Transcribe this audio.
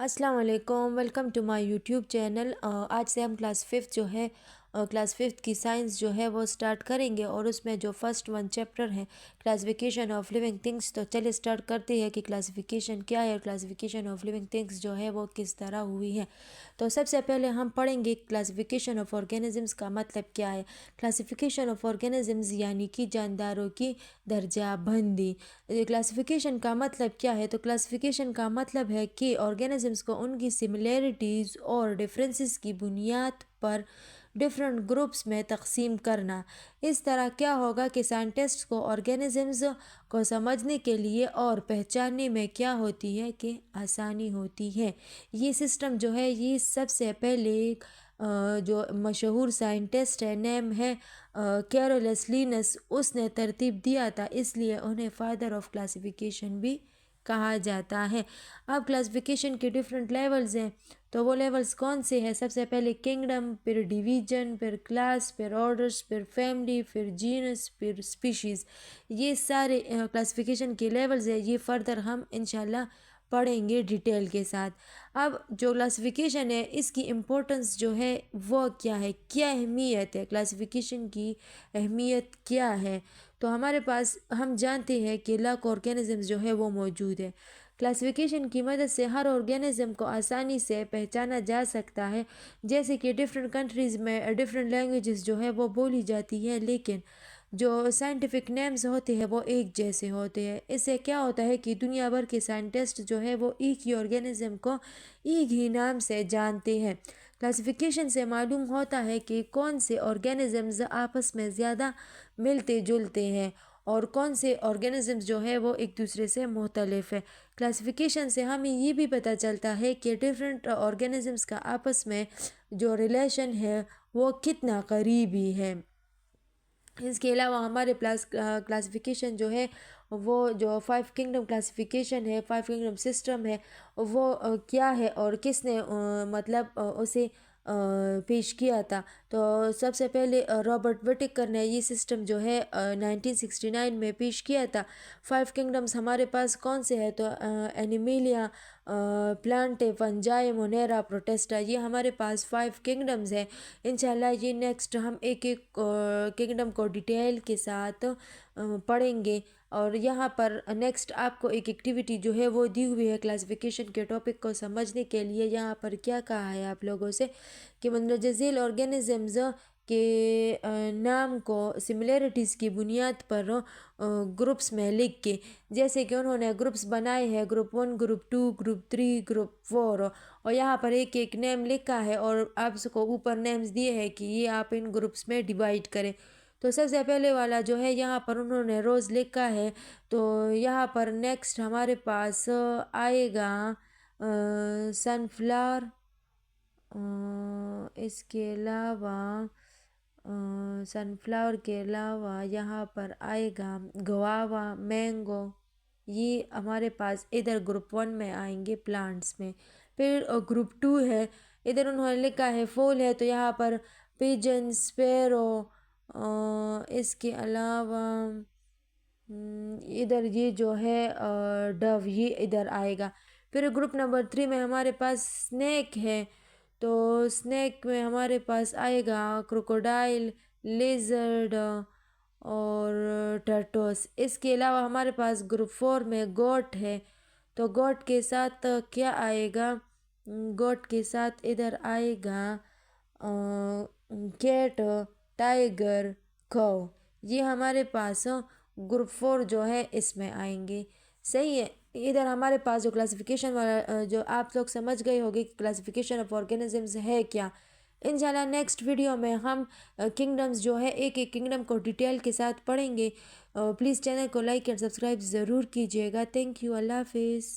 السلام علیکم، welcome to my YouTube channel. آج سے ہم کلاس ففتھ کی سائنس جو ہے وہ سٹارٹ کریں گے، اور اس میں جو فرسٹ چیپٹر ہے کلاسیفیکیشن آف لیونگ تھنگس۔ تو چلیے سٹارٹ کرتے ہیں کہ کلاسیفیکیشن کیا ہے اور کلاسیفیکیشن آف لیونگ تھنگس جو ہے وہ کس طرح ہوئی ہے۔ تو سب سے پہلے ہم پڑھیں گے کلاسیفیکیشن آف آرگینزمس کا مطلب کیا ہے۔ کلاسیفیکیشن آف آرگینزمس یعنی کہ جانداروں کی درجہ بندی۔ کلاسیفیکیشن کا مطلب کیا ہے؟ تو کلاسیفیکیشن کا مطلب ہے کہ آرگینزمس کو ان کی سملیرٹیز اور ڈفرینسز کی بنیاد پر ڈفرینٹ گروپس میں تقسیم کرنا۔ اس طرح کیا ہوگا کہ سائنٹسٹ کو آرگینزمز کو سمجھنے کے لیے اور پہچاننے میں کیا ہوتی ہے کہ آسانی ہوتی ہے۔ یہ سسٹم جو ہے یہ سب سے پہلے جو مشہور سائنٹسٹ ہے نیم ہے کیرولس لینس، اس نے ترتیب دیا تھا، اس لیے انہیں فادر آف کلاسیفیکیشن بھی کہا جاتا ہے۔ اب کلاسیفیکیشن کے ڈفرینٹ لیولز ہیں، تو وہ لیولز کون سے ہیں؟ سب سے پہلے کنگڈم، پھر ڈویژن، پھر کلاس، پھر آرڈرز، پھر فیملی، پھر جینس، پھر اسپیشیز۔ یہ سارے کلاسیفیکیشن کے لیولز ہیں، یہ فردر ہم انشاءاللہ پڑھیں گے ڈیٹیل کے ساتھ۔ اب جو کلاسیفیکیشن ہے اس کی امپورٹنس جو ہے وہ کیا ہے، کیا اہمیت ہے، کلاسیفیکیشن کی اہمیت کیا ہے؟ تو ہمارے پاس ہم جانتے ہیں کہ لاکھ آرگینزمز جو ہے وہ موجود ہے۔ کلاسیفیکیشن کی مدد سے ہر آرگینزم کو آسانی سے پہچانا جا سکتا ہے، جیسے کہ ڈفرینٹ کنٹریز میں ڈفرینٹ لینگویجز جو ہے وہ بولی جاتی ہے، لیکن جو سائنٹیفک نیمز ہوتے ہیں وہ ایک جیسے ہوتے ہیں۔ اس سے کیا ہوتا ہے کہ دنیا بھر کے سائنٹسٹ جو ہے وہ ایک ہی آرگینزم کو ایک ہی نام سے جانتے ہیں۔ کلاسیفیکیشن سے معلوم ہوتا ہے کہ کون سے آرگینزمز آپس میں زیادہ ملتے جلتے ہیں اور کون سے آرگینزمز جو ہے وہ ایک دوسرے سے مختلف ہے۔ کلاسیفیکیشن سے ہمیں یہ بھی پتہ چلتا ہے کہ ڈفرینٹ آرگینزمز کا آپس میں جو ریلیشن ہے وہ کتنا قریبی ہے۔ اس کے علاوہ ہمارے پاس کلاسیفیکیشن جو ہے وہ جو 5 کنگڈم کلاسیفیکیشن ہے، 5 کنگڈم سسٹم ہے، وہ کیا ہے اور کس نے مطلب اسے پیش کیا تھا؟ تو سب سے پہلے رابرٹ وٹیکر نے یہ سسٹم جو ہے 1969 میں پیش کیا تھا۔ 5 کنگڈمز ہمارے پاس کون سے ہیں؟ تو اینیمیلیا، پلانٹے، فنجائے، مونیرا، پروٹسٹا، یہ ہمارے پاس 5 کنگڈمز ہیں۔ انشاءاللہ یہ نیکسٹ ہم ایک ایک کنگڈم کو ڈیٹیل کے ساتھ پڑھیں گے، اور یہاں پر نیکسٹ آپ کو ایک ایکٹیویٹی جو ہے وہ دی ہوئی ہے کلاسیفیکیشن کے ٹاپک کو سمجھنے کے لیے۔ یہاں پر کیا کہا ہے آپ لوگوں سے کہ مندرجہ ذیل آرگینزمز کے نام کو سملیرٹیز کی بنیاد پر گروپس میں لکھ کے، جیسے کہ انہوں نے گروپس بنائے ہیں، گروپ 1، گروپ 2، گروپ 3، گروپ 4، اور یہاں پر ایک ایک نیم لکھا ہے اور آپ کو اوپر نیمز دیے ہیں کہ یہ آپ ان گروپس میں ڈیوائیڈ کریں۔ تو سب سے پہلے والا جو ہے یہاں پر انہوں نے روز لکھا ہے، تو یہاں پر نیکسٹ ہمارے پاس آئے گا سن فلاور، اس کے علاوہ سن فلاور کے علاوہ یہاں پر آئے گا گواوا، مینگو، یہ ہمارے پاس ادھر گروپ 1 میں آئیں گے پلانٹس میں۔ پھر گروپ 2 ہے، ادھر انہوں نے لکھا ہے پھول ہے، تو یہاں پر پیجن، سپیرو، اس کے علاوہ ادھر یہ جو ہے ڈو، یہ ادھر آئے گا۔ پھر گروپ نمبر 3 میں ہمارے پاس سنیک ہے، تو سنیک میں ہمارے پاس آئے گا کروکوڈائل، لیزرڈ اور ٹرٹوس۔ اس کے علاوہ ہمارے پاس گروپ 4 میں گوٹ ہے، تو گوٹ کے ساتھ کیا آئے گا؟ گوٹ کے ساتھ ادھر آئے گا کیٹ، ٹائیگر، کو، یہ ہمارے پاس گروپ 4 جو ہے اس میں آئیں گے۔ صحیح ہے، ادھر ہمارے پاس جو کلاسیفیکیشن والا جو آپ لوگ سمجھ گئے ہوگے کہ کلاسیفیکیشن آف آرگینزمز ہے کیا۔ انشاءاللہ نیکسٹ ویڈیو میں ہم کنگڈمز جو ہے ایک ایک کنگڈم کو ڈیٹیل کے ساتھ پڑھیں گے۔ پلیز چینل کو لائک اور سبسکرائب ضرور کیجیے گا۔ تھینک یو، اللہ حافظ۔